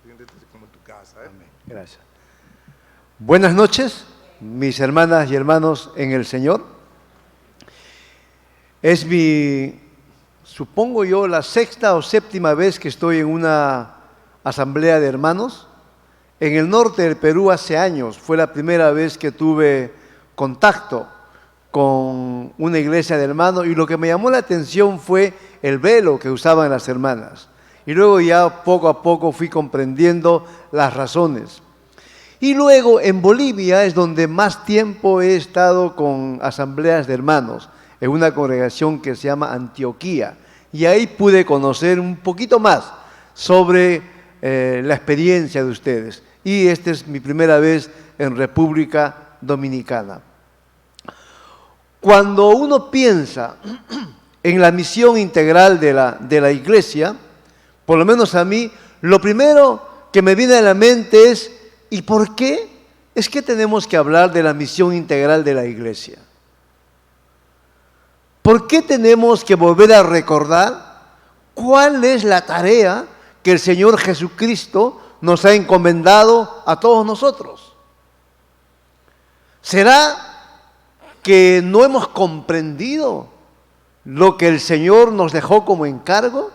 siéntete como en tu casa. Amén. Gracias. Buenas noches, mis hermanas y hermanos en el Señor. Es supongo yo, la sexta o séptima vez que estoy en una asamblea de hermanos. En el norte del Perú hace años fue la primera vez que tuve contacto con una iglesia de hermanos, y lo que me llamó la atención fue el velo que usaban las hermanas. Y luego ya poco a poco fui comprendiendo las razones. Y luego en Bolivia es donde más tiempo he estado con asambleas de hermanos, en una congregación que se llama Antioquía. Y ahí pude conocer un poquito más sobre la experiencia de ustedes. Y esta es mi primera vez en República Dominicana. Cuando uno piensa en la misión integral de la iglesia, por lo menos a mí, lo primero que me viene a la mente es, ¿y por qué es que tenemos que hablar de la misión integral de la iglesia? ¿Por qué tenemos que volver a recordar cuál es la tarea que el Señor Jesucristo nos ha encomendado a todos nosotros? ¿Será que no hemos comprendido lo que el Señor nos dejó como encargo?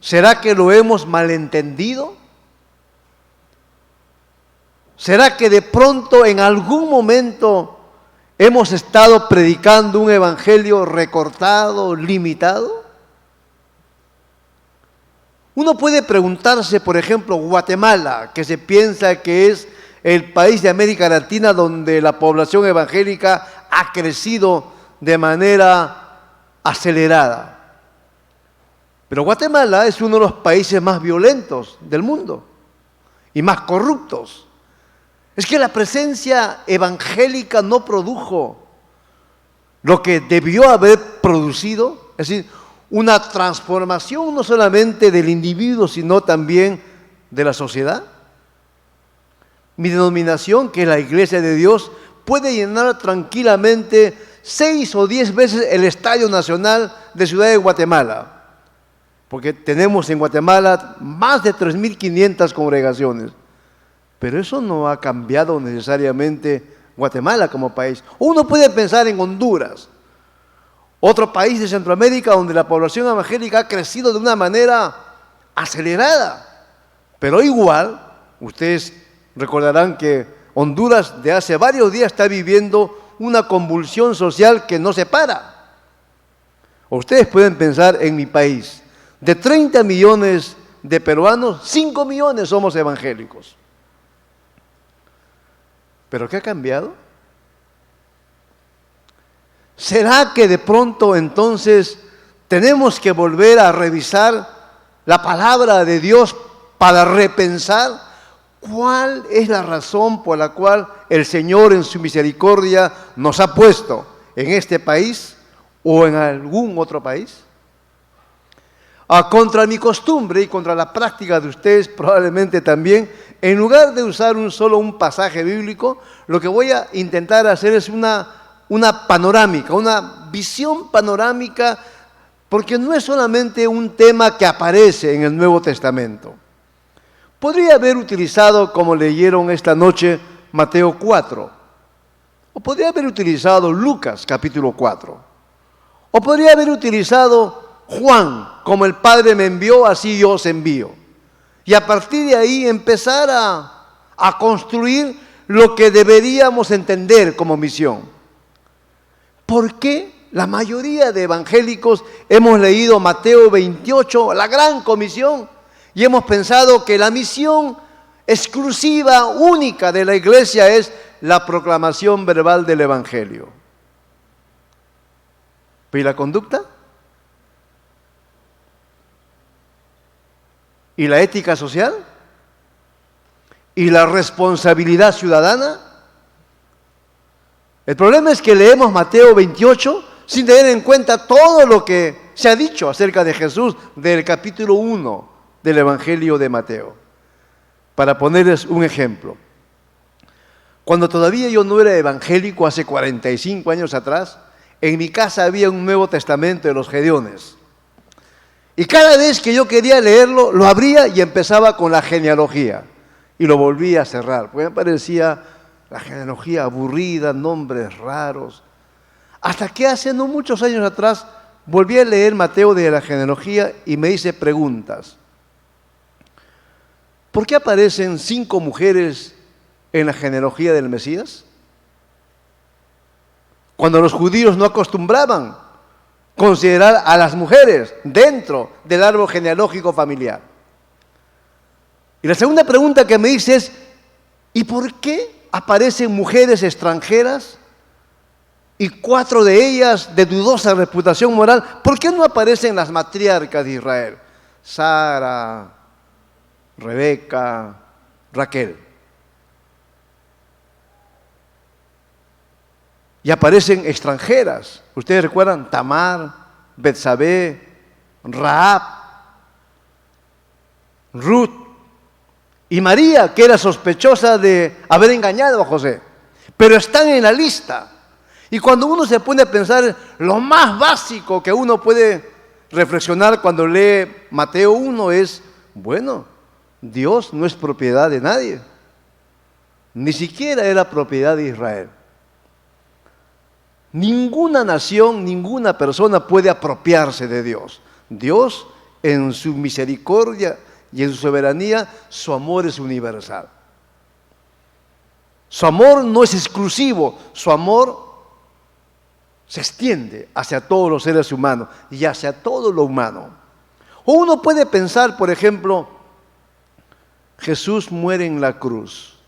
¿Será que lo hemos malentendido? ¿Será que de pronto en algún momento hemos estado predicando un evangelio recortado, limitado? Uno puede preguntarse, por ejemplo, Guatemala, que se piensa que es el país de América Latina donde la población evangélica ha crecido de manera acelerada. Pero Guatemala es uno de los países más violentos del mundo y más corruptos. Es que la presencia evangélica no produjo lo que debió haber producido, es decir, una transformación no solamente del individuo, sino también de la sociedad. Mi denominación, que es la Iglesia de Dios, puede llenar tranquilamente 6 o 10 veces el Estadio Nacional de Ciudad de Guatemala, porque tenemos en Guatemala más de 3.500 congregaciones. Pero eso no ha cambiado necesariamente Guatemala como país. Uno puede pensar en Honduras, otro país de Centroamérica donde la población evangélica ha crecido de una manera acelerada. Pero igual, ustedes recordarán que Honduras de hace varios días está viviendo una convulsión social que no se para. O ustedes pueden pensar en mi país. De 30 millones de peruanos, 5 millones somos evangélicos. ¿Pero qué ha cambiado? ¿Será que de pronto entonces tenemos que volver a revisar la palabra de Dios para repensar cuál es la razón por la cual el Señor en su misericordia nos ha puesto en este país o en algún otro país? Contra mi costumbre y contra la práctica de ustedes probablemente también, en lugar de usar un pasaje bíblico, lo que voy a intentar hacer es una panorámica, una visión panorámica, porque no es solamente un tema que aparece en el Nuevo Testamento. Podría haber utilizado, como leyeron esta noche, Mateo 4, o podría haber utilizado Lucas capítulo 4, o podría haber utilizado Juan, como el Padre me envió, así yo os envío. Y a partir de ahí empezar a construir lo que deberíamos entender como misión. ¿Por qué la mayoría de evangélicos hemos leído Mateo 28, la gran comisión, y hemos pensado que la misión exclusiva, única de la iglesia es la proclamación verbal del evangelio? ¿Y la conducta? ¿Y la ética social? ¿Y la responsabilidad ciudadana? El problema es que leemos Mateo 28 sin tener en cuenta todo lo que se ha dicho acerca de Jesús del capítulo 1 del Evangelio de Mateo. Para ponerles un ejemplo. Cuando todavía yo no era evangélico, hace 45 años atrás, en mi casa había un Nuevo Testamento de los Gedeones. Y cada vez que yo quería leerlo, lo abría y empezaba con la genealogía. Y lo volvía a cerrar, porque me parecía la genealogía aburrida, nombres raros. Hasta que hace no muchos años atrás volví a leer Mateo de la genealogía y me hice preguntas. ¿Por qué aparecen 5 mujeres en la genealogía del Mesías? Cuando los judíos no acostumbraban considerar a las mujeres dentro del árbol genealógico familiar. Y la segunda pregunta que me hice es, ¿y por qué aparecen mujeres extranjeras y 4 de ellas de dudosa reputación moral? ¿Por qué no aparecen las matriarcas de Israel? Sara, Rebeca, Raquel. Y aparecen extranjeras. Ustedes recuerdan Tamar, Betsabé, Rahab, Ruth y María, que era sospechosa de haber engañado a José. Pero están en la lista. Y cuando uno se pone a pensar, lo más básico que uno puede reflexionar cuando lee Mateo 1 es, bueno, Dios no es propiedad de nadie. Ni siquiera era propiedad de Israel. Ninguna nación, ninguna persona puede apropiarse de Dios. Dios, en su misericordia y en su soberanía, su amor es universal. Su amor no es exclusivo, su amor se extiende hacia todos los seres humanos y hacia todo lo humano. O uno puede pensar, por ejemplo, Jesús muere en la cruz.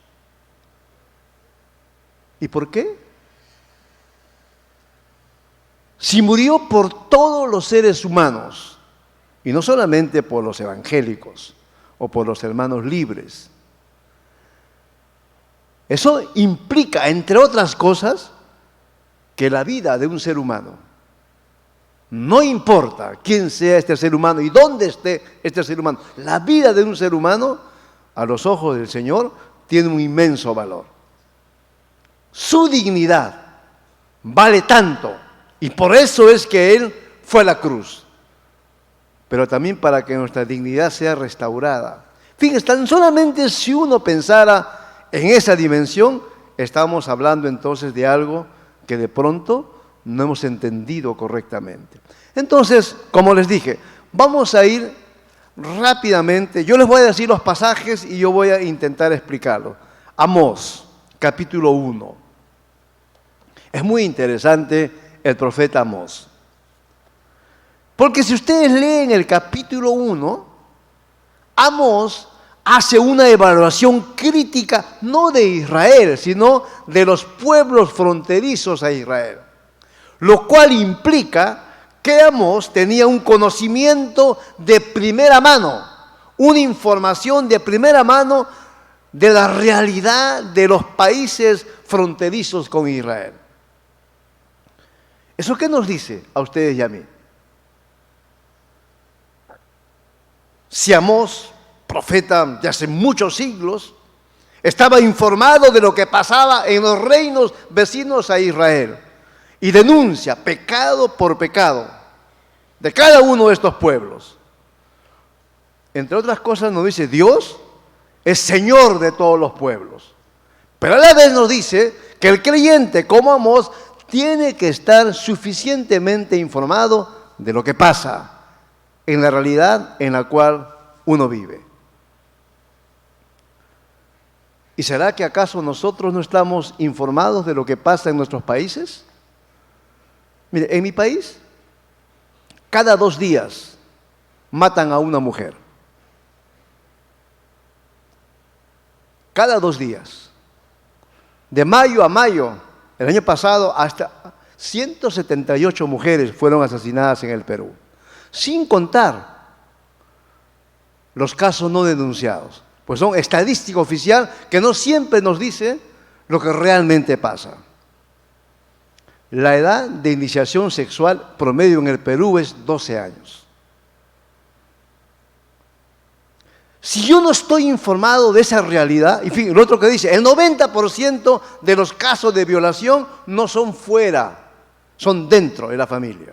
¿Y por qué? Si murió por todos los seres humanos, y no solamente por los evangélicos o por los hermanos libres, eso implica, entre otras cosas, que la vida de un ser humano, no importa quién sea este ser humano y dónde esté este ser humano, la vida de un ser humano, a los ojos del Señor, tiene un inmenso valor. Su dignidad vale tanto, y por eso es que Él fue a la cruz, pero también para que nuestra dignidad sea restaurada. Fíjense, tan solamente si uno pensara en esa dimensión, estamos hablando entonces de algo que de pronto no hemos entendido correctamente. Entonces, como les dije, vamos a ir rápidamente. Yo les voy a decir los pasajes y yo voy a intentar explicarlos. Amós, capítulo 1. Es muy interesante el profeta Amós. Porque si ustedes leen el capítulo 1, Amós hace una evaluación crítica no de Israel, sino de los pueblos fronterizos a Israel. Lo cual implica que Amós tenía un conocimiento de primera mano, una información de primera mano de la realidad de los países fronterizos con Israel. ¿Eso qué nos dice a ustedes y a mí? Si Amós, profeta de hace muchos siglos, estaba informado de lo que pasaba en los reinos vecinos a Israel y denuncia pecado por pecado de cada uno de estos pueblos. Entre otras cosas nos dice, Dios es Señor de todos los pueblos. Pero a la vez nos dice que el creyente como Amós tiene que estar suficientemente informado de lo que pasa en la realidad en la cual uno vive. ¿Y será que acaso nosotros no estamos informados de lo que pasa en nuestros países? Mire, en mi país, cada 2 días matan a una mujer. Cada 2 días. De mayo a mayo, el año pasado, hasta 178 mujeres fueron asesinadas en el Perú. Sin contar los casos no denunciados. Pues son estadística oficial que no siempre nos dice lo que realmente pasa. La edad de iniciación sexual promedio en el Perú es 12 años. Si yo no estoy informado de esa realidad, y fin, lo otro que dice, el 90% de los casos de violación no son fuera, son dentro de la familia.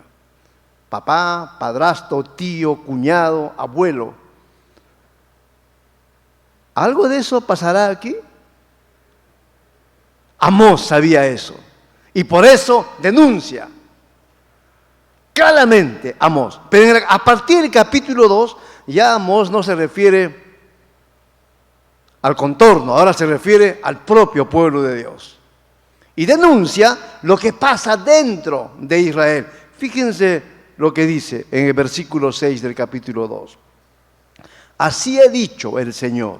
papá, padrastro, tío, cuñado, abuelo. ¿Algo de eso pasará aquí? Amós sabía eso y por eso denuncia claramente Amós. Pero a partir del capítulo 2 ya Amós no se refiere al contorno, ahora se refiere al propio pueblo de Dios. Y denuncia lo que pasa dentro de Israel. Fíjense lo que dice en el versículo 6 del capítulo 2. Así ha dicho el Señor: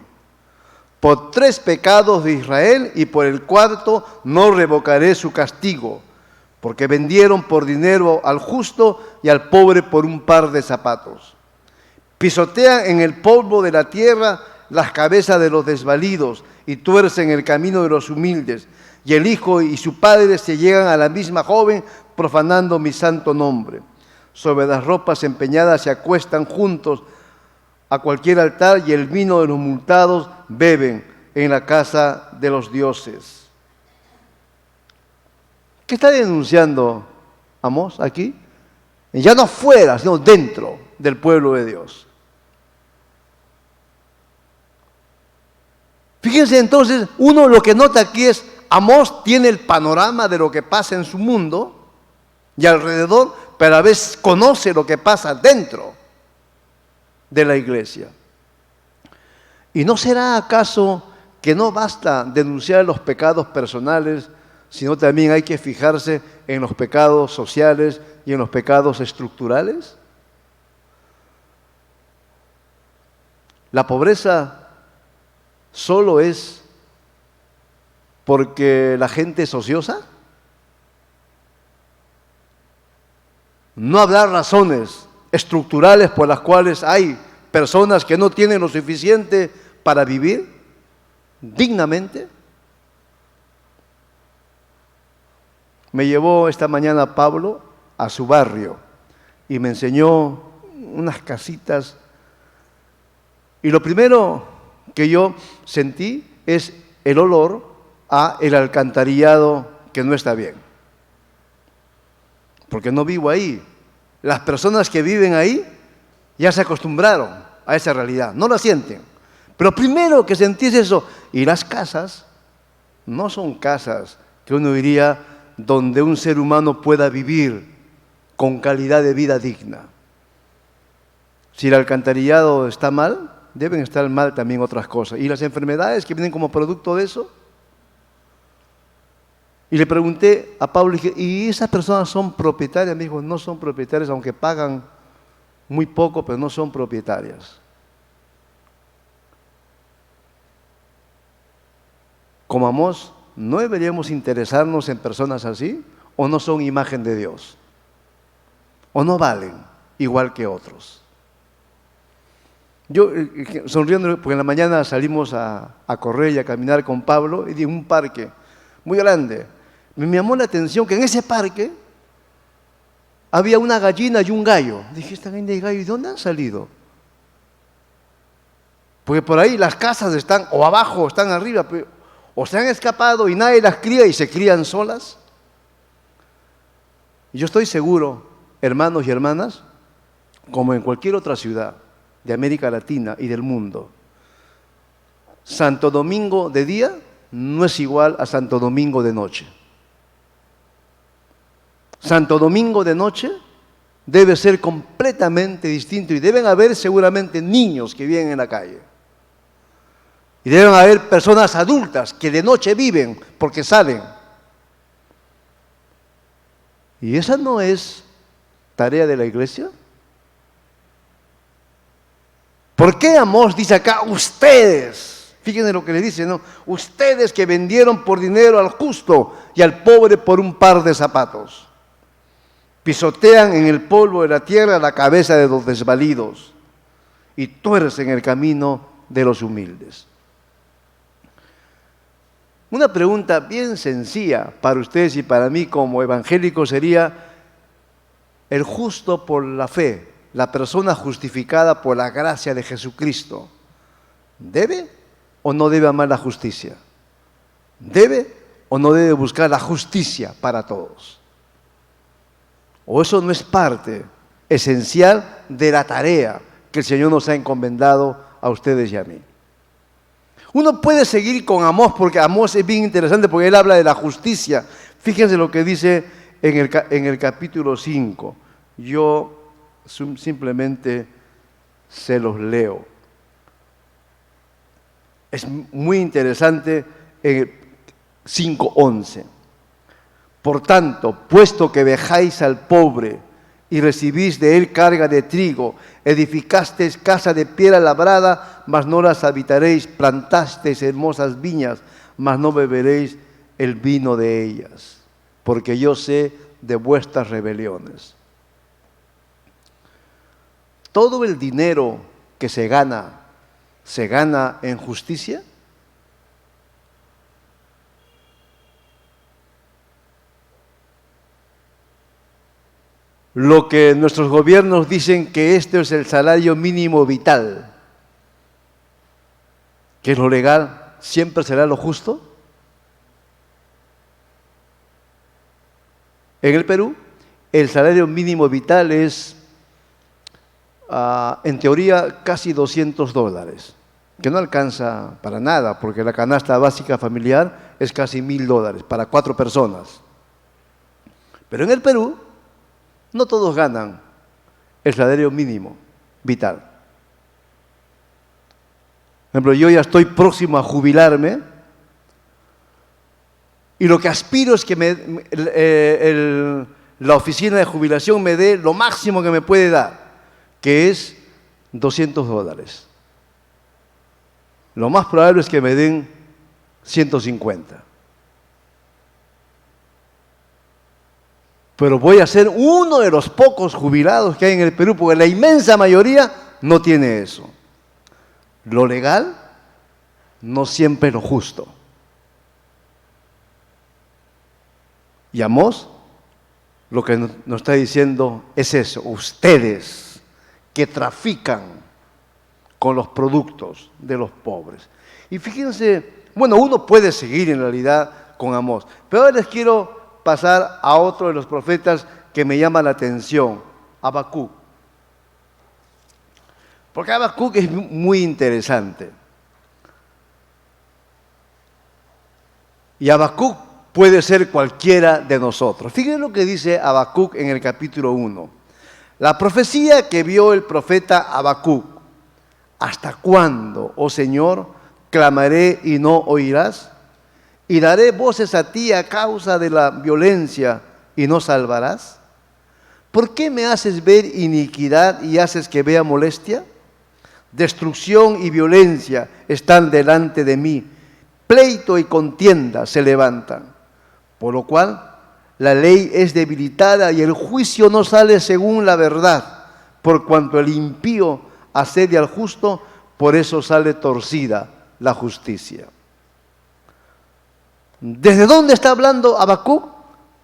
por 3 pecados de Israel y por el 4º no revocaré su castigo, porque vendieron por dinero al justo y al pobre por un par de zapatos. Pisotean en el polvo de la tierra las cabezas de los desvalidos y tuercen el camino de los humildes. Y el hijo y su padre se llegan a la misma joven, profanando mi santo nombre. Sobre las ropas empeñadas se acuestan juntos a cualquier altar, y el vino de los multados beben en la casa de los dioses. ¿Qué está denunciando Amós aquí? Ya no fuera, sino dentro del pueblo de Dios. Fíjense entonces, uno lo que nota aquí es, Amós tiene el panorama de lo que pasa en su mundo y alrededor, pero a veces conoce lo que pasa dentro de la iglesia. ¿Y no será acaso que no basta denunciar los pecados personales, sino también hay que fijarse en los pecados sociales y en los pecados estructurales? La pobreza solo es porque la gente es ociosa. ¿No habrá razones estructurales por las cuales hay personas que no tienen lo suficiente para vivir dignamente? Me llevó esta mañana Pablo a su barrio y me enseñó unas casitas, y lo primero que yo sentí es el olor a el alcantarillado que no está bien, porque no vivo ahí. Las personas que viven ahí ya se acostumbraron a esa realidad, no la sienten. Pero primero que sentí es eso. Y las casas no son casas que uno diría donde un ser humano pueda vivir con calidad de vida digna. Si el alcantarillado está mal, deben estar mal también otras cosas. Y las enfermedades que vienen como producto de eso. Y le pregunté a Pablo, dije, ¿y esas personas son propietarias? Me dijo, no son propietarias, aunque pagan muy poco, pero no son propietarias. Como Amós, ¿no deberíamos interesarnos en personas así? ¿O no son imagen de Dios? ¿O no valen igual que otros? Yo, sonriendo, porque en la mañana salimos a correr y a caminar con Pablo, y en un parque muy grande. Me llamó la atención que en ese parque había una gallina y un gallo. Dije, esta gallina y gallo, ¿y dónde han salido? Porque por ahí las casas están o abajo o están arriba, o se han escapado y nadie las cría y se crían solas. Y yo estoy seguro, hermanos y hermanas, como en cualquier otra ciudad de América Latina y del mundo, Santo Domingo de día no es igual a Santo Domingo de noche. Santo Domingo de noche debe ser completamente distinto, y deben haber seguramente niños que viven en la calle. Y deben haber personas adultas que de noche viven porque salen. ¿Y esa no es tarea de la iglesia? ¿Por qué Amós dice acá, ustedes? Fíjense lo que le dice, ¿no? Ustedes que vendieron por dinero al justo y al pobre por un par de zapatos. Pisotean en el polvo de la tierra la cabeza de los desvalidos y tuercen el camino de los humildes. Una pregunta bien sencilla para ustedes y para mí como evangélicos sería: el justo por la fe, la persona justificada por la gracia de Jesucristo, ¿debe o no debe amar la justicia? ¿Debe o no debe buscar la justicia para todos? ¿O eso no es parte esencial de la tarea que el Señor nos ha encomendado a ustedes y a mí. Uno puede seguir con Amós, porque Amós es bien interesante, porque él habla de la justicia. Fíjense lo que dice en el capítulo 5. Yo simplemente se los leo. Es muy interesante en el 5:11. Por tanto, puesto que vejáis al pobre y recibís de él carga de trigo, edificasteis casa de piedra labrada, mas no las habitaréis, plantasteis hermosas viñas, mas no beberéis el vino de ellas, porque yo sé de vuestras rebeliones. ¿Todo el dinero que se gana en justicia? Lo que nuestros gobiernos dicen que esto es el salario mínimo vital, que es lo legal, ¿siempre será lo justo? En el Perú, el salario mínimo vital es, en teoría, casi $200, que no alcanza para nada, porque la canasta básica familiar es casi $1.000 para 4 personas. Pero en el Perú, no todos ganan el salario mínimo vital. Por ejemplo, yo ya estoy próximo a jubilarme y lo que aspiro es que la oficina de jubilación me dé lo máximo que me puede dar, que es $200. Lo más probable es que me den 150. Pero voy a ser uno de los pocos jubilados que hay en el Perú, porque la inmensa mayoría no tiene eso. Lo legal no siempre es lo justo. Y Amós lo que nos está diciendo es eso: ustedes que trafican con los productos de los pobres. Y fíjense, bueno, uno puede seguir en realidad con Amós, pero ahora les quiero pasar a otro de los profetas que me llama la atención, Habacuc. Porque Habacuc es muy interesante. Y Habacuc puede ser cualquiera de nosotros. Fíjense lo que dice Habacuc en el capítulo 1. La profecía que vio el profeta Habacuc. ¿Hasta cuándo, oh Señor, clamaré y no oirás? Y daré voces a ti a causa de la violencia y no salvarás. ¿Por qué me haces ver iniquidad y haces que vea molestia? Destrucción y violencia están delante de mí. Pleito y contienda se levantan. Por lo cual la ley es debilitada y el juicio no sale según la verdad. Por cuanto el impío asedia al justo, por eso sale torcida la justicia. ¿Desde dónde está hablando Habacuc?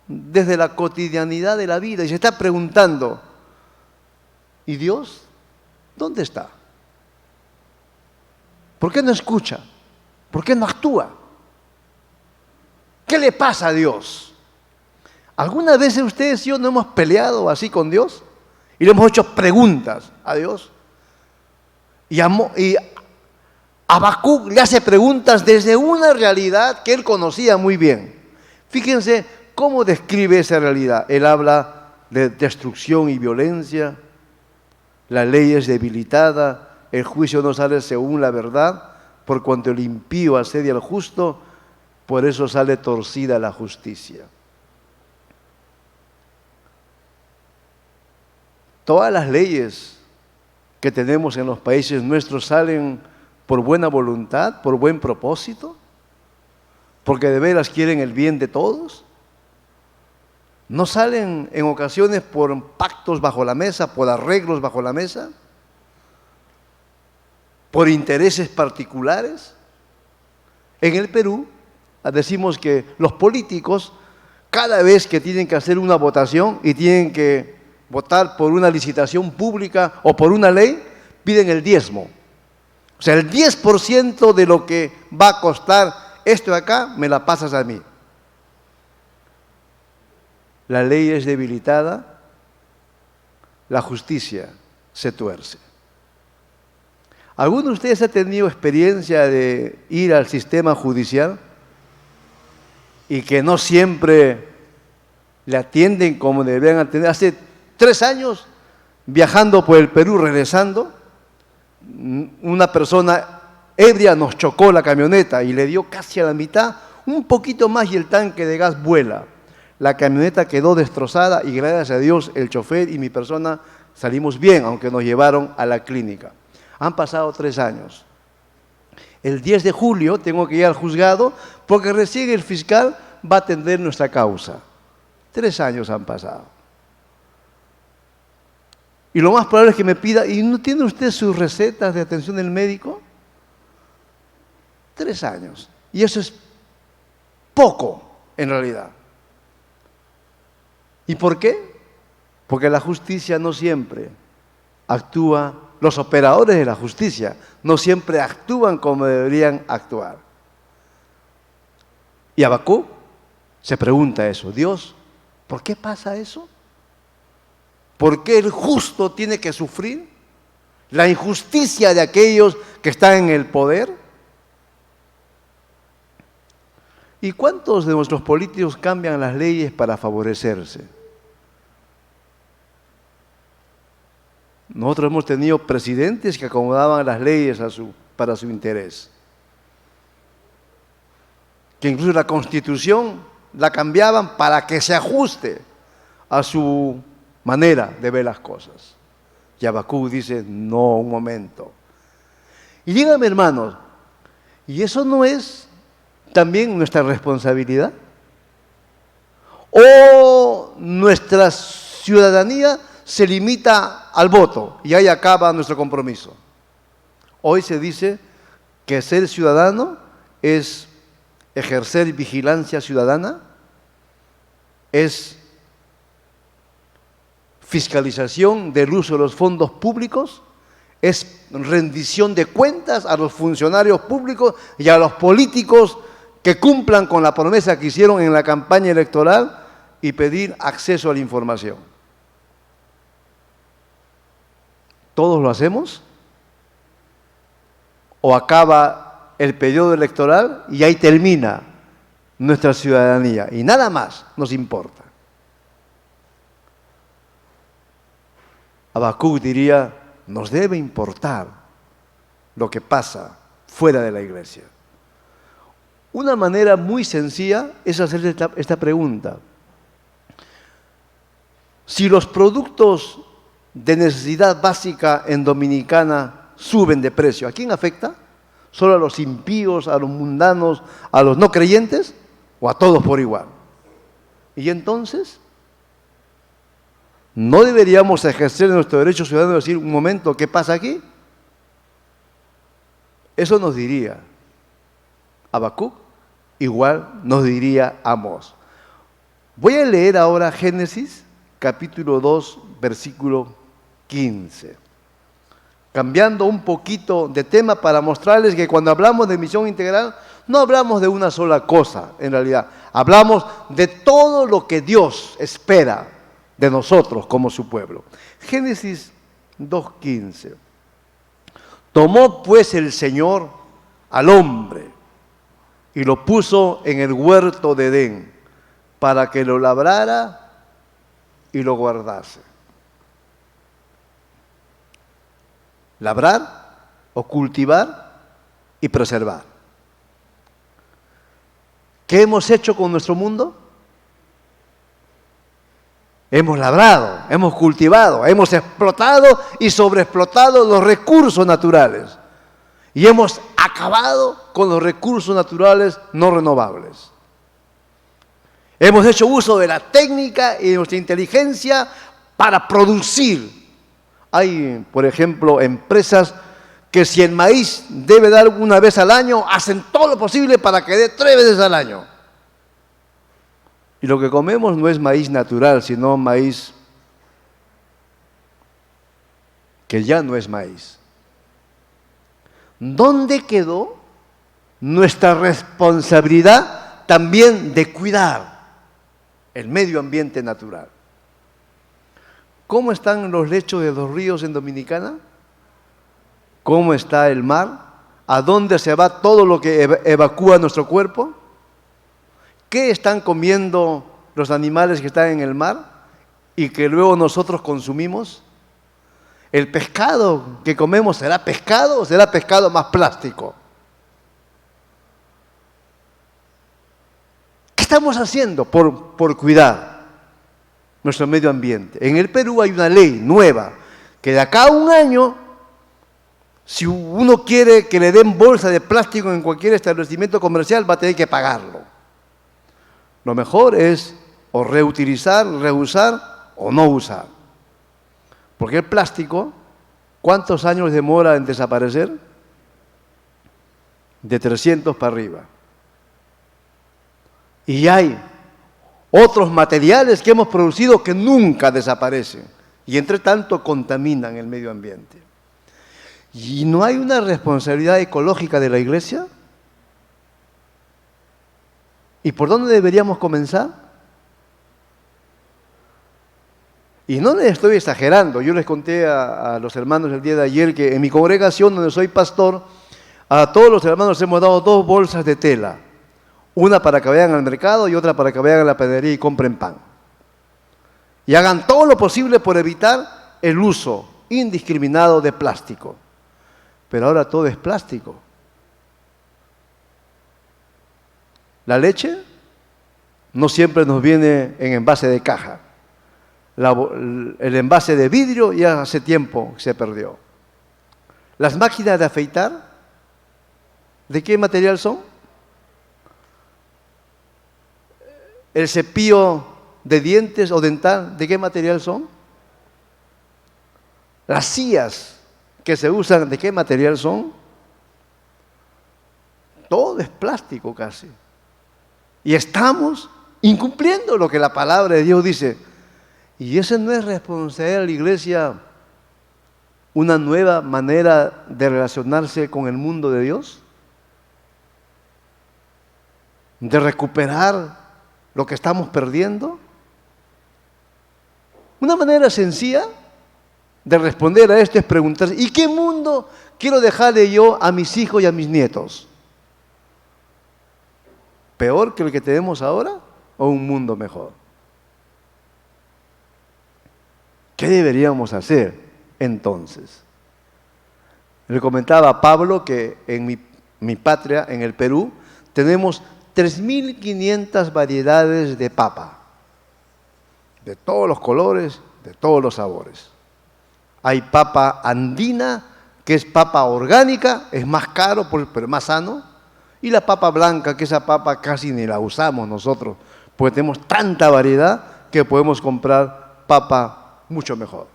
Desde la cotidianidad de la vida. Y se está preguntando, ¿y Dios dónde está? ¿Por qué no escucha? ¿Por qué no actúa? ¿Qué le pasa a Dios? ¿Alguna vez ustedes y yo no hemos peleado así con Dios? Y le hemos hecho preguntas a Dios. Y Habacuc le hace preguntas desde una realidad que él conocía muy bien. Fíjense cómo describe esa realidad. Él habla de destrucción y violencia, la ley es debilitada, el juicio no sale según la verdad, por cuanto el impío asedia al justo, por eso sale torcida la justicia. Todas las leyes que tenemos en los países nuestros salen por buena voluntad, por buen propósito, porque de veras quieren el bien de todos. No salen en ocasiones por pactos bajo la mesa, por arreglos bajo la mesa, por intereses particulares. En el Perú decimos que los políticos, cada vez que tienen que hacer una votación y tienen que votar por una licitación pública o por una ley, piden el diezmo. O sea, el 10% de lo que va a costar esto de acá, me la pasas a mí. La ley es debilitada, la justicia se tuerce. ¿Alguno de ustedes ha tenido experiencia de ir al sistema judicial y que no siempre le atienden como deberían atender? Hace 3 años, viajando por el Perú, regresando, una persona ebria nos chocó la camioneta y le dio casi a la mitad, un poquito más y el tanque de gas vuela. La camioneta quedó destrozada y gracias a Dios el chofer y mi persona salimos bien, aunque nos llevaron a la clínica. Han pasado 3 años. El 10 de julio tengo que ir al juzgado porque recién el fiscal va a atender nuestra causa. 3 años han pasado. Y lo más probable es que me pida, ¿y no tiene usted sus recetas de atención del médico? 3 años. Y eso es poco, en realidad. ¿Y por qué? Porque la justicia no siempre actúa, los operadores de la justicia no siempre actúan como deberían actuar. Y Habacuc se pregunta eso, Dios, ¿por qué pasa eso? ¿Por qué el justo tiene que sufrir la injusticia de aquellos que están en el poder? ¿Y cuántos de nuestros políticos cambian las leyes para favorecerse? Nosotros hemos tenido presidentes que acomodaban las leyes para su interés. Que incluso la Constitución la cambiaban para que se ajuste a su manera de ver las cosas. Y Habacuc dice, no, un momento. Y díganme, hermanos, ¿y eso no es también nuestra responsabilidad? ¿O nuestra ciudadanía se limita al voto y ahí acaba nuestro compromiso? Hoy se dice que ser ciudadano es ejercer vigilancia ciudadana, es fiscalización del uso de los fondos públicos, es rendición de cuentas a los funcionarios públicos y a los políticos que cumplan con la promesa que hicieron en la campaña electoral y pedir acceso a la información. ¿Todos lo hacemos? ¿O acaba el periodo electoral y ahí termina nuestra ciudadanía y nada más nos importa? Habacuc diría, nos debe importar lo que pasa fuera de la iglesia. Una manera muy sencilla es hacer esta pregunta. Si los productos de necesidad básica en Dominicana suben de precio, ¿a quién afecta? ¿Solo a los impíos, a los mundanos, a los no creyentes o a todos por igual? Y entonces, ¿no deberíamos ejercer nuestro derecho ciudadano y decir, un momento, ¿qué pasa aquí? Eso nos diría Habacuc, igual nos diría Amós. Voy a leer ahora Génesis, capítulo 2, versículo 15. Cambiando un poquito de tema para mostrarles que cuando hablamos de misión integral, no hablamos de una sola cosa, en realidad. Hablamos de todo lo que Dios espera de nosotros como su pueblo. Génesis 2:15. Tomó pues el Señor al hombre y lo puso en el huerto de Edén para que lo labrara y lo guardase. Labrar o cultivar y preservar. ¿Qué hemos hecho con nuestro mundo? Hemos labrado, hemos cultivado, hemos explotado y sobreexplotado los recursos naturales. Y hemos acabado con los recursos naturales no renovables. Hemos hecho uso de la técnica y de nuestra inteligencia para producir. Hay, por ejemplo, empresas que si el maíz debe dar una vez al año, hacen todo lo posible para que dé 3 veces al año. Y lo que comemos no es maíz natural, sino maíz que ya no es maíz. ¿Dónde quedó nuestra responsabilidad también de cuidar el medio ambiente natural? ¿Cómo están los lechos de los ríos en Dominicana? ¿Cómo está el mar? ¿A dónde se va todo lo que evacúa nuestro cuerpo? ¿Qué están comiendo los animales que están en el mar y que luego nosotros consumimos? ¿El pescado que comemos será pescado o será pescado más plástico? ¿Qué estamos haciendo por cuidar nuestro medio ambiente? En el Perú hay una ley nueva que de acá a un año, si uno quiere que le den bolsa de plástico en cualquier establecimiento comercial, va a tener que pagarlo. Lo mejor es o reutilizar, reusar o no usar. Porque el plástico, ¿cuántos años demora en desaparecer? De 300 para arriba. Y hay otros materiales que hemos producido que nunca desaparecen y entre tanto contaminan el medio ambiente. ¿Y no hay una responsabilidad ecológica de la Iglesia? ¿Y por dónde deberíamos comenzar? Y no les estoy exagerando. Yo les conté a los hermanos el día de ayer que en mi congregación donde soy pastor, a todos los hermanos hemos dado 2 bolsas de tela. Una para que vayan al mercado y otra para que vayan a la panadería y compren pan. Y hagan todo lo posible por evitar el uso indiscriminado de plástico. Pero ahora todo es plástico. La leche no siempre nos viene en envase de caja. El envase de vidrio ya hace tiempo se perdió. Las máquinas de afeitar, ¿de qué material son? El cepillo de dientes o dental, ¿de qué material son? Las sillas que se usan, ¿de qué material son? Todo es plástico casi. Y estamos incumpliendo lo que la palabra de Dios dice. Y esa no es responsabilidad de la Iglesia, una nueva manera de relacionarse con el mundo de Dios, de recuperar lo que estamos perdiendo. Una manera sencilla de responder a esto es preguntarse, ¿y qué mundo quiero dejarle yo a mis hijos y a mis nietos? ¿Peor que el que tenemos ahora o un mundo mejor? ¿Qué deberíamos hacer entonces? Le comentaba a Pablo que en mi patria, en el Perú, tenemos 3.500 variedades de papa, de todos los colores, de todos los sabores. Hay papa andina, que es papa orgánica, es más caro, pero más sano. Y la papa blanca, que esa papa casi ni la usamos nosotros, porque tenemos tanta variedad que podemos comprar papa mucho mejor.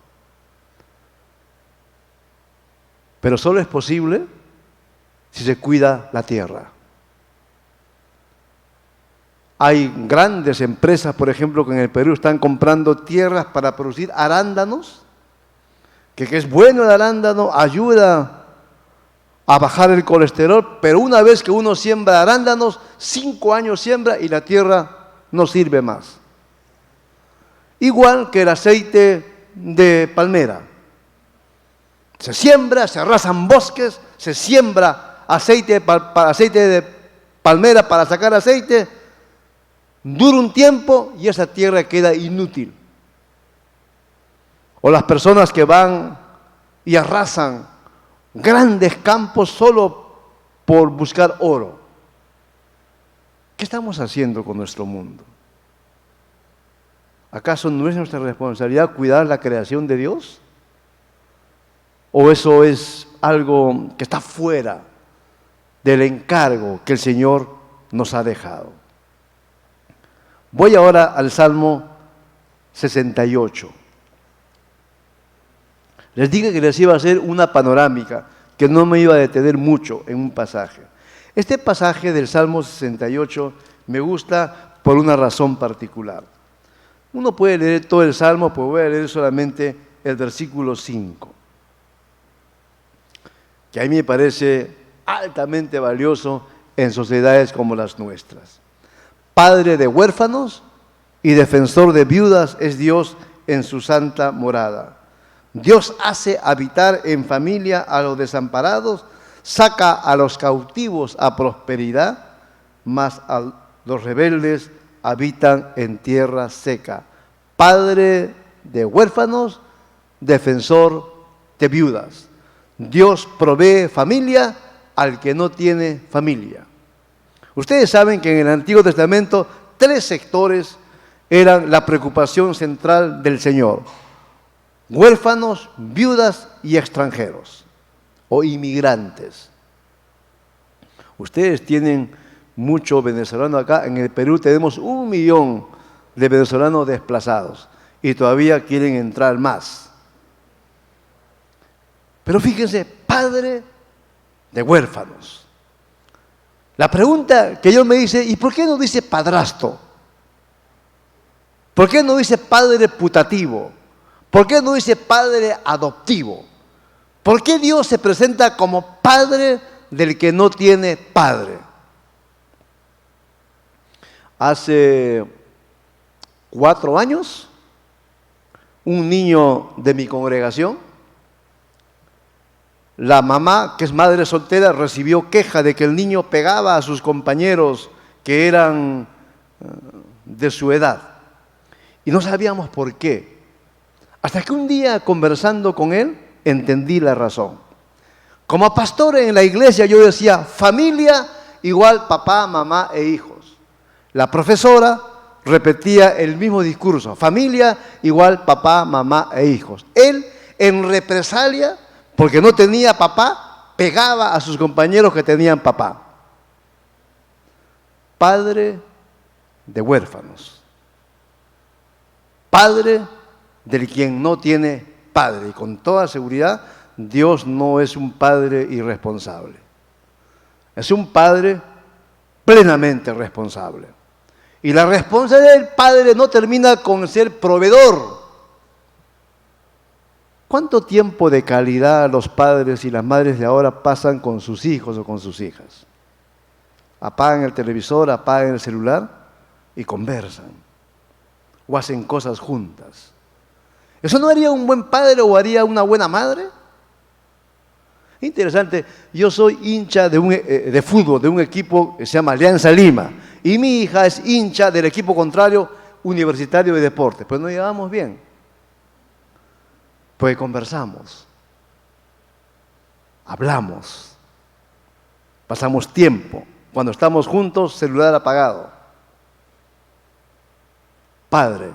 Pero solo es posible si se cuida la tierra. Hay grandes empresas, por ejemplo, que en el Perú están comprando tierras para producir arándanos, que es bueno el arándano, ayuda a bajar el colesterol, pero una vez que uno siembra arándanos, 5 años siembra y la tierra no sirve más. Igual que el aceite de palmera. Se siembra, se arrasan bosques, se siembra aceite de palmera para sacar aceite, dura un tiempo y esa tierra queda inútil. O las personas que van y arrasan grandes campos solo por buscar oro. ¿Qué estamos haciendo con nuestro mundo? ¿Acaso no es nuestra responsabilidad cuidar la creación de Dios? ¿O eso es algo que está fuera del encargo que el Señor nos ha dejado? Voy ahora al Salmo 68. Les dije que les iba a hacer una panorámica, que no me iba a detener mucho en un pasaje. Este pasaje del Salmo 68 me gusta por una razón particular. Uno puede leer todo el Salmo, pero voy a leer solamente el versículo 5, que a mí me parece altamente valioso en sociedades como las nuestras. Padre de huérfanos y defensor de viudas es Dios en su santa morada. Dios hace habitar en familia a los desamparados, saca a los cautivos a prosperidad, mas a los rebeldes habitan en tierra seca. Padre de huérfanos, defensor de viudas. Dios provee familia al que no tiene familia. Ustedes saben que en el Antiguo Testamento 3 sectores eran la preocupación central del Señor: huérfanos, viudas y extranjeros o inmigrantes. Ustedes tienen mucho venezolano acá. En el Perú tenemos 1 millón de venezolanos desplazados y todavía quieren entrar más. Pero fíjense, padre de huérfanos. La pregunta que yo me hice: ¿y por qué no dice padrastro? ¿Por qué no dice padre putativo? ¿Por qué no dice padre adoptivo? ¿Por qué Dios se presenta como padre del que no tiene padre? Hace 4 años, un niño de mi congregación, la mamá, que es madre soltera, recibió queja de que el niño pegaba a sus compañeros que eran de su edad. Y no sabíamos por qué. Hasta que un día, conversando con él, entendí la razón. Como pastor en la iglesia, yo decía: familia igual papá, mamá e hijos. La profesora repetía el mismo discurso: familia igual papá, mamá e hijos. Él, en represalia, porque no tenía papá, pegaba a sus compañeros que tenían papá. Padre de huérfanos. Padre del quien no tiene padre. Y con toda seguridad, Dios no es un padre irresponsable. Es un padre plenamente responsable. Y la responsabilidad del padre no termina con ser proveedor. ¿Cuánto tiempo de calidad los padres y las madres de ahora pasan con sus hijos o con sus hijas? Apagan el televisor, apagan el celular y conversan. O hacen cosas juntas. ¿Eso no haría un buen padre o haría una buena madre? Interesante, yo soy hincha de fútbol de un equipo que se llama Alianza Lima, y mi hija es hincha del equipo contrario, Universitario de Deportes, pues nos llevamos bien, pues conversamos, hablamos, pasamos tiempo. Cuando estamos juntos, celular apagado. Padre.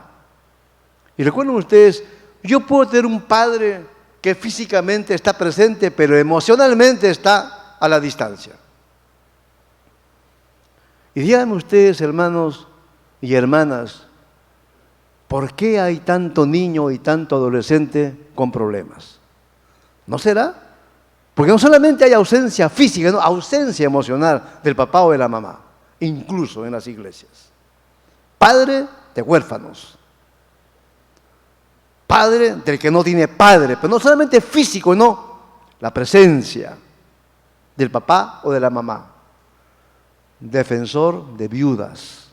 Y recuerden ustedes, yo puedo tener un padre que físicamente está presente, pero emocionalmente está a la distancia. Y díganme ustedes, hermanos y hermanas, ¿por qué hay tanto niño y tanto adolescente con problemas? ¿No será? Porque no solamente hay ausencia física, no, ausencia emocional del papá o de la mamá, incluso en las iglesias. Padre de huérfanos. Padre del que no tiene padre, pero no solamente físico, no, la presencia del papá o de la mamá. Defensor de viudas.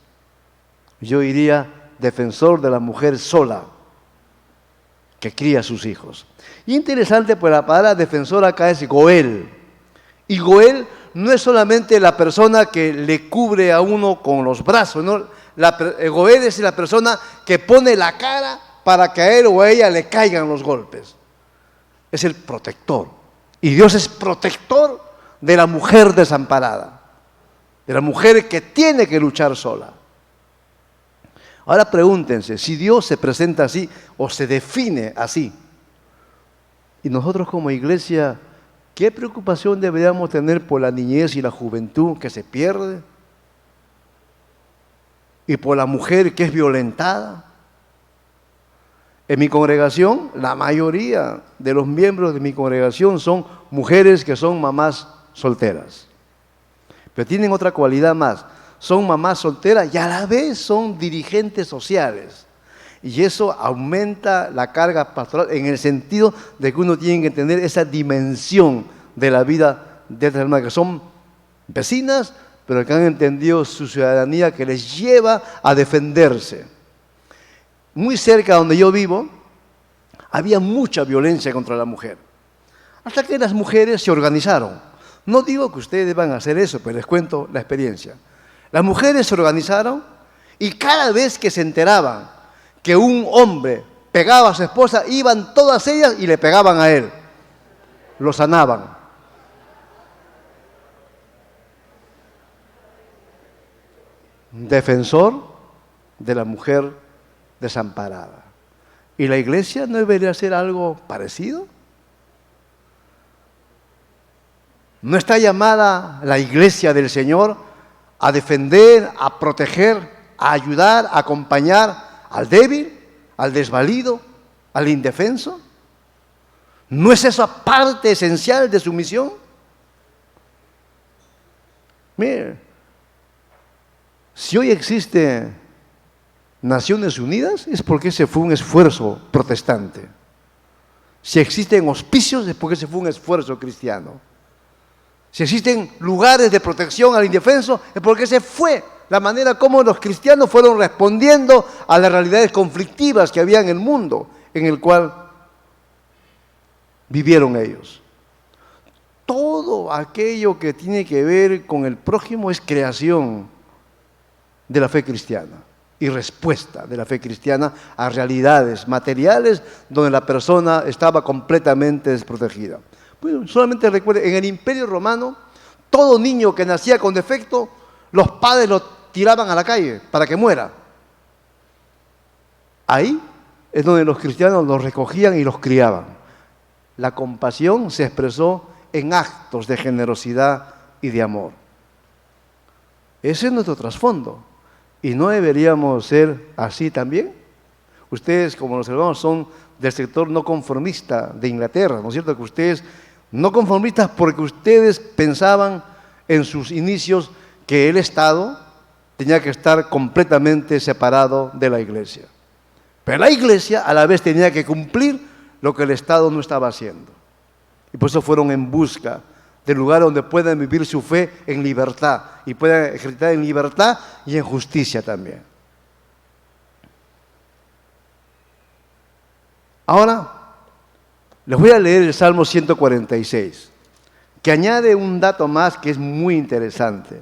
Yo diría defensor de la mujer sola que cría a sus hijos. Y interesante, pues la palabra defensor acá es Goel. Y Goel no es solamente la persona que le cubre a uno con los brazos, ¿no? Goel es la persona que pone la cara para que a él o a ella le caigan los golpes. Es el protector. Y Dios es protector de la mujer desamparada, de la mujer que tiene que luchar sola. Ahora pregúntense, si Dios se presenta así o se define así, y nosotros como iglesia, ¿qué preocupación deberíamos tener por la niñez y la juventud que se pierde? Y por la mujer que es violentada. En mi congregación, la mayoría de los miembros de mi congregación son mujeres que son mamás solteras. Pero tienen otra cualidad más. Son mamás solteras y a la vez son dirigentes sociales. Y eso aumenta la carga pastoral en el sentido de que uno tiene que tener esa dimensión de la vida de estas hermanas, que son vecinas, pero que han entendido su ciudadanía que les lleva a defenderse. muy cerca de donde yo vivo, había mucha violencia contra la mujer. Hasta que las mujeres se organizaron. No digo que ustedes van a hacer eso, pero les cuento la experiencia. Las mujeres se organizaron y cada vez que se enteraban que un hombre pegaba a su esposa, iban todas ellas y le pegaban a él. Lo sanaban. Defensor de la mujer desamparada. ¿Y la iglesia no debería hacer algo parecido? ¿No está llamada la iglesia del Señor a defender, a proteger, a ayudar, a acompañar al débil, al desvalido, al indefenso? ¿No es esa parte esencial de su misión? Mire, si hoy existe Naciones Unidas es porque ese fue un esfuerzo protestante. Si existen hospicios es porque ese fue un esfuerzo cristiano. Si existen lugares de protección al indefenso es porque esa fue la manera como los cristianos fueron respondiendo a las realidades conflictivas que había en el mundo en el cual vivieron ellos. Todo aquello que tiene que ver con el prójimo es creación de la fe cristiana y respuesta de la fe cristiana a realidades materiales donde la persona estaba completamente desprotegida. Bueno, solamente recuerden, en el Imperio Romano, todo niño que nacía con defecto, los padres lo tiraban a la calle para que muera. Ahí es donde los cristianos los recogían y los criaban. La compasión se expresó en actos de generosidad y de amor. Ese es nuestro trasfondo. ¿Y no deberíamos ser así también? Ustedes, como los hermanos, son del sector no conformista de Inglaterra, ¿no es cierto? Que ustedes, no conformistas porque ustedes pensaban en sus inicios que el Estado tenía que estar completamente separado de la Iglesia. Pero la Iglesia a la vez tenía que cumplir lo que el Estado no estaba haciendo. Y por eso fueron en busca del lugar donde puedan vivir su fe en libertad y puedan ejercitar en libertad y en justicia también. Ahora, les voy a leer el Salmo 146, que añade un dato más que es muy interesante.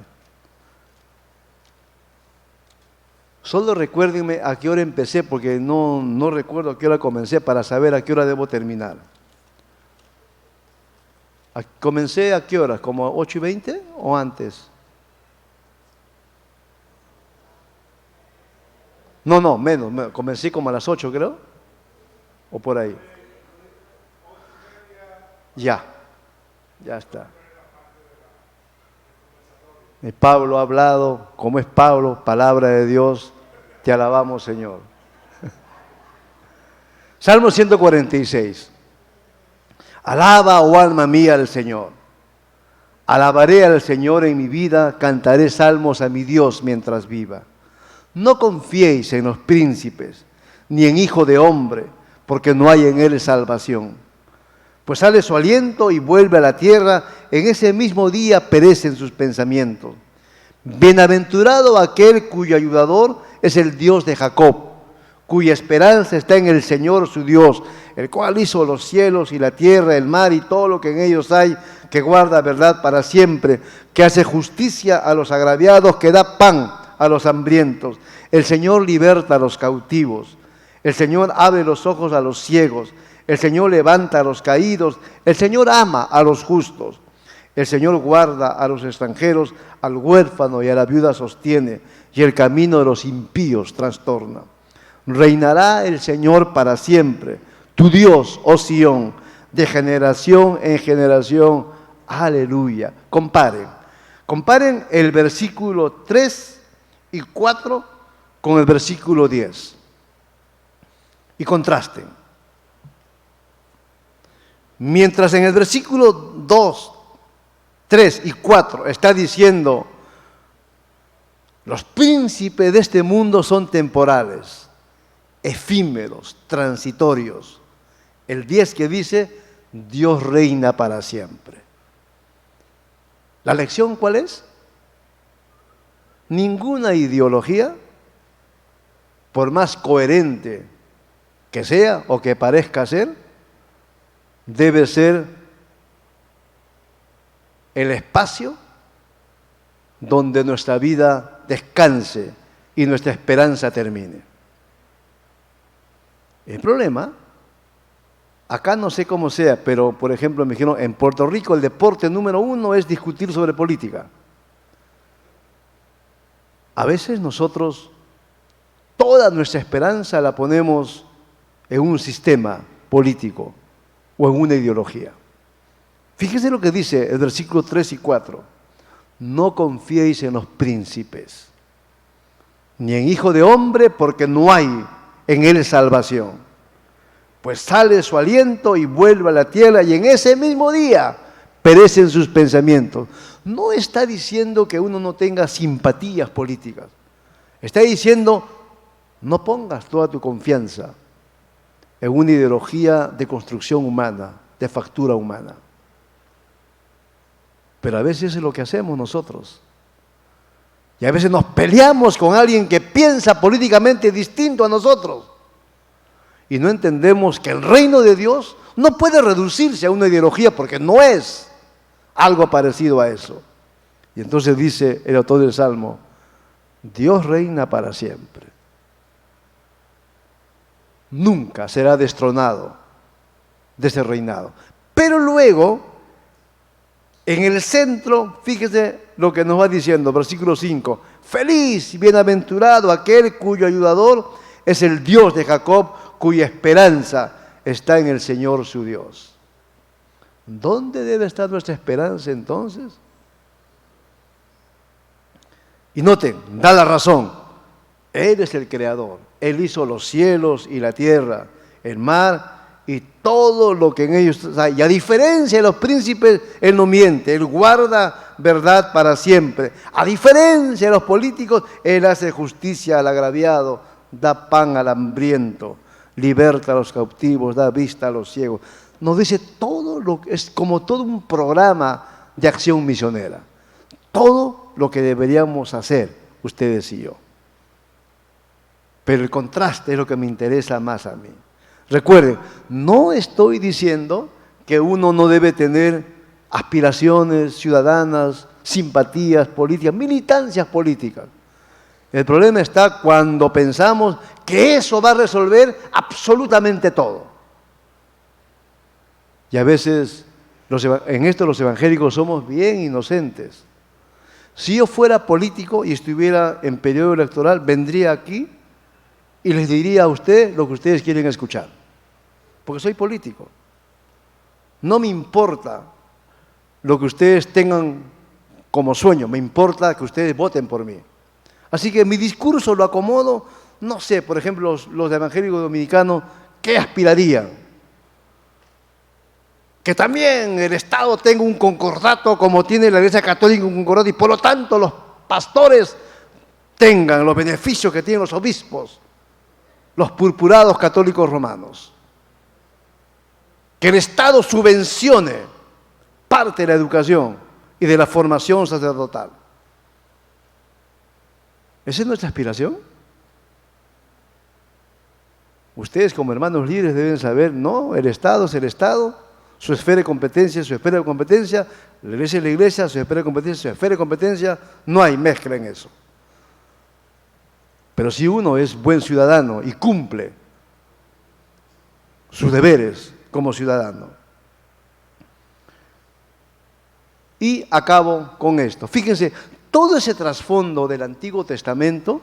Solo recuérdenme a qué hora empecé, porque no recuerdo a qué hora comencé para saber a qué hora debo terminar. ¿Comencé a qué hora? ¿Como 8:20 o antes? No, menos. Comencé como a las 8, creo. O por ahí. Ya está. Y Pablo ha hablado, como es Pablo, palabra de Dios, te alabamos, Señor. Salmo 146. Alaba, oh alma mía, al Señor. Alabaré al Señor en mi vida, cantaré salmos a mi Dios mientras viva. No confiéis en los príncipes, ni en hijo de hombre, porque no hay en él salvación. Pues sale su aliento y vuelve a la tierra, en ese mismo día perecen sus pensamientos. Bienaventurado aquel cuyo ayudador es el Dios de Jacob, cuya esperanza está en el Señor su Dios, el cual hizo los cielos y la tierra, el mar y todo lo que en ellos hay, que guarda verdad para siempre, que hace justicia a los agraviados, que da pan a los hambrientos. El Señor liberta a los cautivos, el Señor abre los ojos a los ciegos, el Señor levanta a los caídos, el Señor ama a los justos. El Señor guarda a los extranjeros, al huérfano y a la viuda sostiene, y el camino de los impíos trastorna. Reinará el Señor para siempre, tu Dios, oh Sión, de generación en generación. Aleluya. Comparen el versículo 3 y 4 con el versículo 10. Y contrasten. Mientras en el versículo 2, 3 y 4 está diciendo, los príncipes de este mundo son temporales, efímeros, transitorios. El 10 que dice, Dios reina para siempre. ¿La lección cuál es? Ninguna ideología, por más coherente que sea o que parezca ser, debe ser el espacio donde nuestra vida descanse y nuestra esperanza termine. El problema, acá no sé cómo sea, pero por ejemplo me dijeron, en Puerto Rico el deporte número 1 es discutir sobre política. A veces nosotros toda nuestra esperanza la ponemos en un sistema político o en una ideología. Fíjese lo que dice el versículo 3 y 4. No confiéis en los príncipes, ni en hijo de hombre, porque no hay en él salvación. Pues sale su aliento y vuelve a la tierra, y en ese mismo día perecen sus pensamientos. No está diciendo que uno no tenga simpatías políticas. Está diciendo, no pongas toda tu confianza en una ideología de construcción humana, de factura humana. Pero a veces es lo que hacemos nosotros. Y a veces nos peleamos con alguien que piensa políticamente distinto a nosotros. Y no entendemos que el reino de Dios no puede reducirse a una ideología porque no es algo parecido a eso. Y entonces dice el autor del Salmo, Dios reina para siempre. Nunca será destronado de ese reinado. Pero luego, en el centro, fíjese lo que nos va diciendo, versículo 5. Feliz y bienaventurado aquel cuyo ayudador es el Dios de Jacob, cuya esperanza está en el Señor su Dios. ¿Dónde debe estar nuestra esperanza entonces? Y noten, da la razón. Él es el creador. Él hizo los cielos y la tierra, el mar y todo lo que en ellos hay. Y a diferencia de los príncipes, Él no miente. Él guarda verdad para siempre. A diferencia de los políticos, Él hace justicia al agraviado, da pan al hambriento, liberta a los cautivos, da vista a los ciegos. Nos dice todo lo que es como todo un programa de acción misionera. Todo lo que deberíamos hacer, ustedes y yo. Pero el contraste es lo que me interesa más a mí. Recuerden, no estoy diciendo que uno no debe tener aspiraciones ciudadanas, simpatías políticas, militancias políticas. El problema está cuando pensamos que eso va a resolver absolutamente todo. Y a veces en esto los evangélicos somos bien inocentes. Si yo fuera político y estuviera en periodo electoral, vendría aquí y les diría a usted lo que ustedes quieren escuchar. Porque soy político. No me importa lo que ustedes tengan como sueño, me importa que ustedes voten por mí. Así que mi discurso lo acomodo, no sé, por ejemplo, los evangélicos dominicanos, ¿qué aspirarían? Que también el Estado tenga un concordato como tiene la Iglesia Católica un concordato y por lo tanto los pastores tengan los beneficios que tienen los obispos, los purpurados católicos romanos. Que el Estado subvencione parte de la educación y de la formación sacerdotal. ¿Esa es nuestra aspiración? Ustedes como hermanos líderes deben saber, no, el Estado es el Estado, su esfera de competencia es su esfera de competencia, la Iglesia es la Iglesia, su esfera de competencia es su esfera de competencia, no hay mezcla en eso. Pero si uno es buen ciudadano y cumple sus deberes como ciudadano. Y acabo con esto. Fíjense, todo ese trasfondo del Antiguo Testamento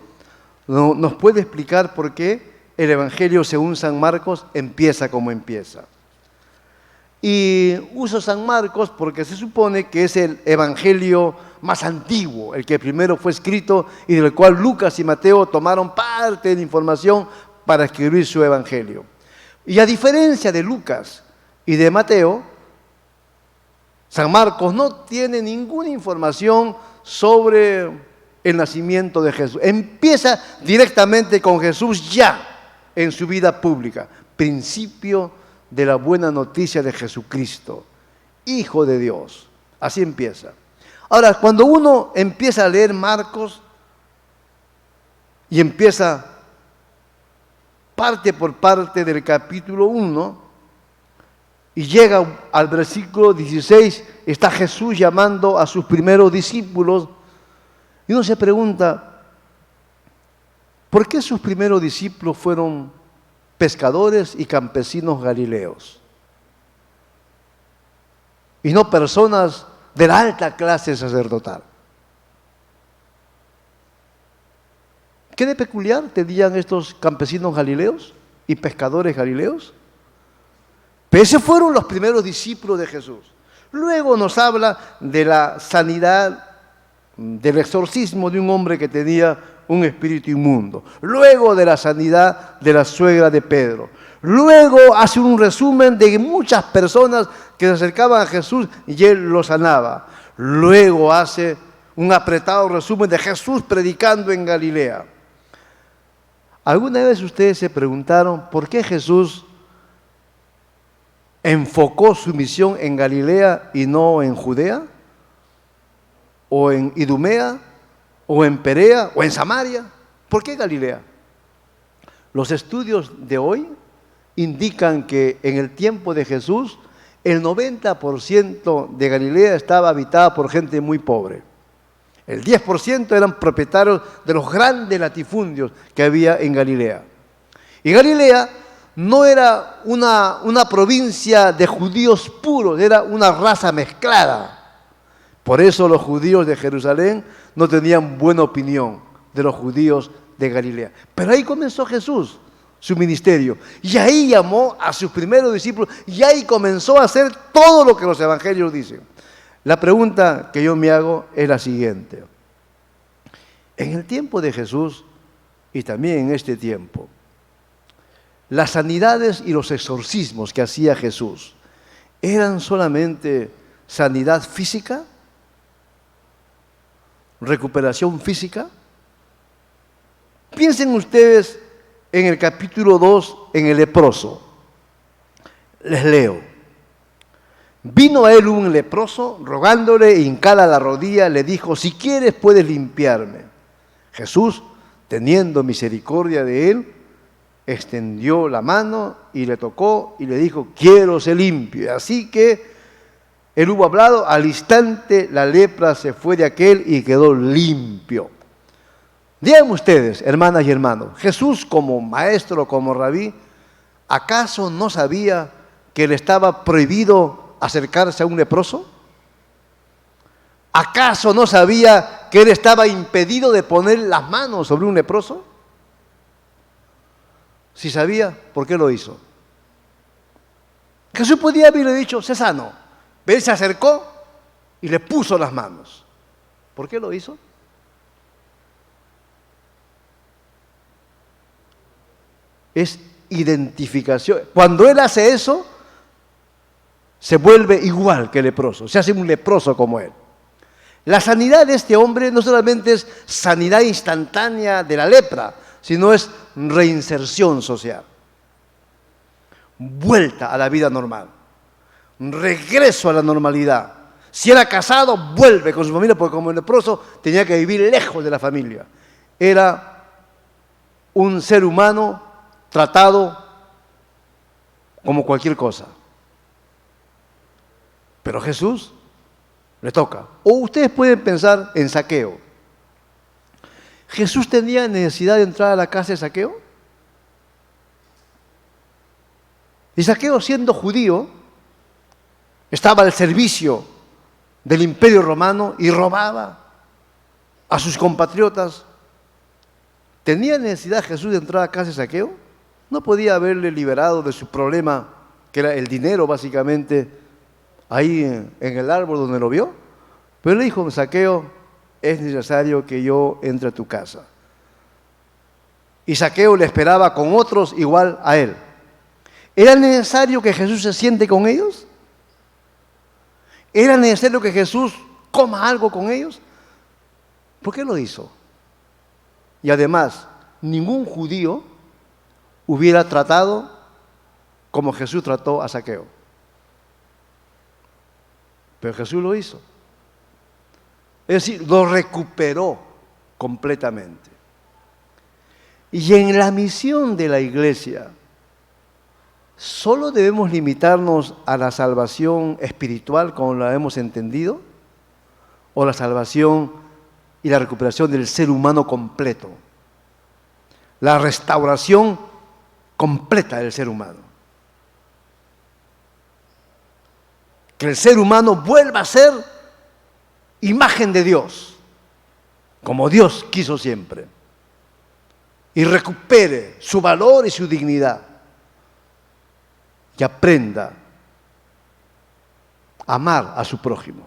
nos puede explicar por qué el Evangelio según San Marcos empieza como empieza. Y uso San Marcos porque se supone que es el Evangelio más antiguo, el que primero fue escrito y del cual Lucas y Mateo tomaron parte de la información para escribir su Evangelio. Y a diferencia de Lucas y de Mateo, San Marcos no tiene ninguna información sobre el nacimiento de Jesús. Empieza directamente con Jesús ya en su vida pública, principio de la buena noticia de Jesucristo, Hijo de Dios. Así empieza. Ahora, cuando uno empieza a leer Marcos y empieza parte por parte del capítulo 1 y llega al versículo 16, está Jesús llamando a sus primeros discípulos y uno se pregunta, ¿por qué sus primeros discípulos fueron pescadores y campesinos galileos? Y no personas de la alta clase sacerdotal. ¿Qué de peculiar tenían estos campesinos galileos y pescadores galileos? Pero esos fueron los primeros discípulos de Jesús. Luego nos habla de la sanidad, del exorcismo de un hombre que tenía un espíritu inmundo. Luego de la sanidad de la suegra de Pedro. Luego hace un resumen de muchas personas que se acercaban a Jesús y él los sanaba. Luego hace un apretado resumen de Jesús predicando en Galilea. ¿Alguna vez ustedes se preguntaron por qué Jesús enfocó su misión en Galilea y no en Judea? ¿O en Idumea? ¿O en Perea? ¿O en Samaria? ¿Por qué Galilea? Los estudios de hoy indican que en el tiempo de Jesús el 90% de Galilea estaba habitada por gente muy pobre. El 10% eran propietarios de los grandes latifundios que había en Galilea. Y Galilea no era una provincia de judíos puros, era una raza mezclada. Por eso los judíos de Jerusalén no tenían buena opinión de los judíos de Galilea. Pero ahí comenzó Jesús su ministerio. Y ahí llamó a sus primeros discípulos y ahí comenzó a hacer todo lo que los evangelios dicen. La pregunta que yo me hago es la siguiente. En el tiempo de Jesús y también en este tiempo, las sanidades y los exorcismos que hacía Jesús, ¿eran solamente sanidad física? ¿Recuperación física? Piensen ustedes en el capítulo 2, en el leproso. Les leo. Vino a él un leproso, rogándole, hincada la rodilla, le dijo, si quieres puedes limpiarme. Jesús, teniendo misericordia de él, extendió la mano y le tocó y le dijo, quiero ser limpio. Así que él hubo hablado, al instante la lepra se fue de aquel y quedó limpio. Díganme ustedes, hermanas y hermanos, Jesús como maestro, como rabí, ¿acaso no sabía que le estaba prohibido acercarse a un leproso? ¿Acaso no sabía que él estaba impedido de poner las manos sobre un leproso? Si sabía, ¿por qué lo hizo? Jesús podía haberle dicho, sé sano. Él se acercó y le puso las manos. ¿Por qué lo hizo? Es identificación. Cuando él hace eso, se vuelve igual que el leproso, se hace un leproso como él. La sanidad de este hombre no solamente es sanidad instantánea de la lepra, sino es reinserción social. Vuelta a la vida normal. Regreso a la normalidad. Si era casado, vuelve con su familia, porque como el leproso tenía que vivir lejos de la familia. Era un ser humano tratado como cualquier cosa. Pero Jesús le toca. O ustedes pueden pensar en Zaqueo. ¿Jesús tenía necesidad de entrar a la casa de Zaqueo? Y Zaqueo, siendo judío, estaba al servicio del Imperio Romano y robaba a sus compatriotas. ¿Tenía necesidad Jesús de entrar a casa de Zaqueo? ¿No podía haberle liberado de su problema, que era el dinero básicamente, ahí en el árbol donde lo vio? Pero él le dijo, Zaqueo, es necesario que yo entre a tu casa. Y Zaqueo le esperaba con otros igual a él. ¿Era necesario que Jesús se siente con ellos? ¿Era necesario que Jesús coma algo con ellos? ¿Por qué lo hizo? Y además, ningún judío hubiera tratado como Jesús trató a Zaqueo. Pero Jesús lo hizo. Es decir, lo recuperó completamente. Y en la misión de la iglesia, ¿solo debemos limitarnos a la salvación espiritual como la hemos entendido? ¿O la salvación y la recuperación del ser humano completo? La restauración completa del ser humano. Que el ser humano vuelva a ser imagen de Dios, como Dios quiso siempre, y recupere su valor y su dignidad, y aprenda a amar a su prójimo.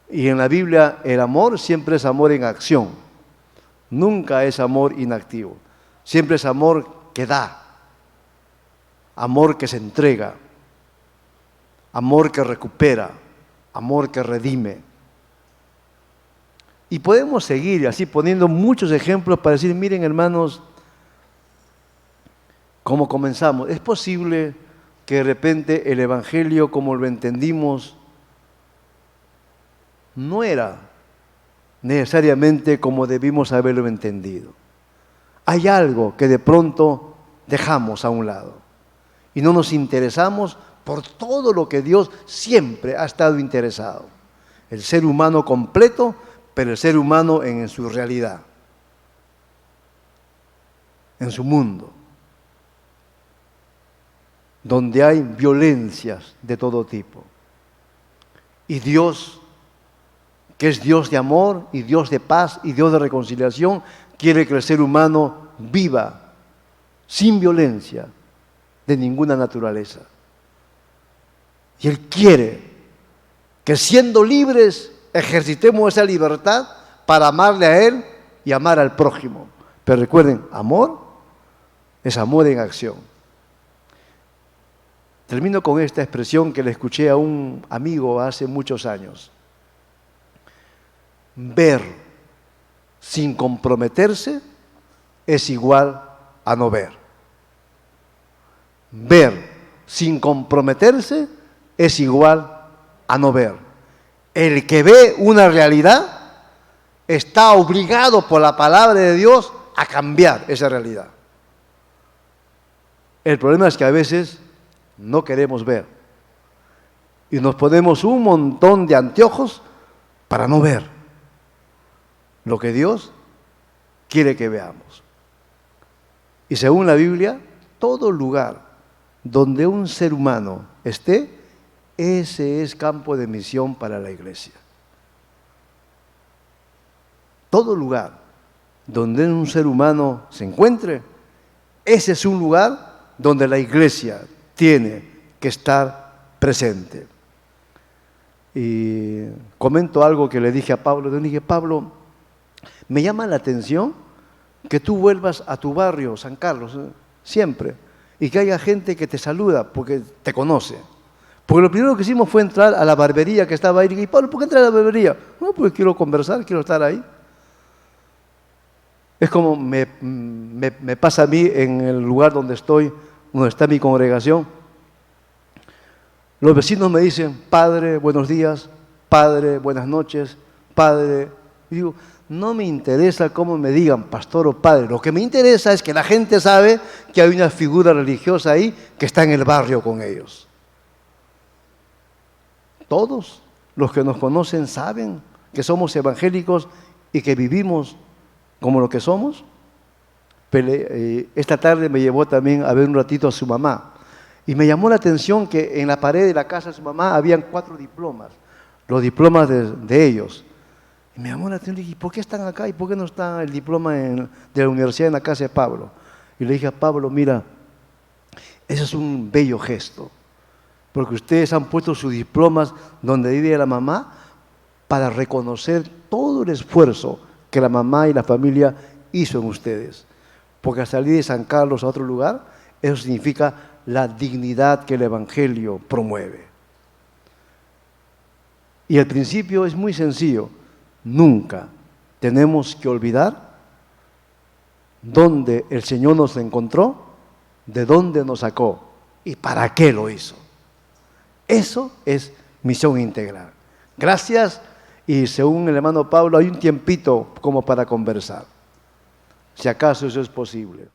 Y en la Biblia el amor siempre es amor en acción, nunca es amor inactivo, siempre es amor que da, amor que se entrega, amor que recupera, amor que redime. Y podemos seguir así poniendo muchos ejemplos para decir, miren hermanos, cómo comenzamos. Es posible que de repente el Evangelio como lo entendimos no era necesariamente como debimos haberlo entendido. Hay algo que de pronto dejamos a un lado y no nos interesamos por todo lo que Dios siempre ha estado interesado. El ser humano completo, pero el ser humano en su realidad, en su mundo, donde hay violencias de todo tipo. Y Dios, que es Dios de amor y Dios de paz y Dios de reconciliación, quiere que el ser humano viva sin violencia de ninguna naturaleza. Y Él quiere que siendo libres ejercitemos esa libertad para amarle a Él y amar al prójimo. Pero recuerden, amor es amor en acción. Termino con esta expresión que le escuché a un amigo hace muchos años. Ver sin comprometerse es igual a no ver. Ver sin comprometerse es igual a no ver. El que ve una realidad está obligado por la palabra de Dios a cambiar esa realidad. El problema es que a veces no queremos ver y nos ponemos un montón de anteojos para no ver lo que Dios quiere que veamos. Y según la Biblia, todo lugar donde un ser humano esté, ese es campo de misión para la iglesia. Todo lugar donde un ser humano se encuentre, ese es un lugar donde la iglesia tiene que estar presente. Y comento algo que le dije a Pablo. Le dije, Pablo, me llama la atención que tú vuelvas a tu barrio, San Carlos, siempre, y que haya gente que te saluda porque te conoce. Porque lo primero que hicimos fue entrar a la barbería que estaba ahí. Y dije, Pablo, ¿por qué entrar a la barbería? No, porque quiero conversar, quiero estar ahí. Es como me pasa a mí en el lugar donde estoy, donde está mi congregación. Los vecinos me dicen, Padre, buenos días, Padre, buenas noches, Padre. Y digo, no me interesa cómo me digan pastor o padre. Lo que me interesa es que la gente sabe que hay una figura religiosa ahí que está en el barrio con ellos. Todos los que nos conocen saben que somos evangélicos y que vivimos como lo que somos. Esta tarde me llevó también a ver un ratito a su mamá. Y me llamó la atención que en la pared de la casa de su mamá habían 4 diplomas, los diplomas de ellos. Y me llamó la atención y dije, ¿por qué están acá y por qué no está el diploma de la universidad en la casa de Pablo? Y le dije a Pablo, mira, ese es un bello gesto, porque ustedes han puesto sus diplomas donde vive la mamá para reconocer todo el esfuerzo que la mamá y la familia hizo en ustedes. Porque al salir de San Carlos a otro lugar, eso significa la dignidad que el Evangelio promueve. Y el principio es muy sencillo. Nunca tenemos que olvidar dónde el Señor nos encontró, de dónde nos sacó y para qué lo hizo. Eso es misión integral. Gracias, y según el hermano Pablo, hay un tiempito como para conversar. si acaso eso es posible.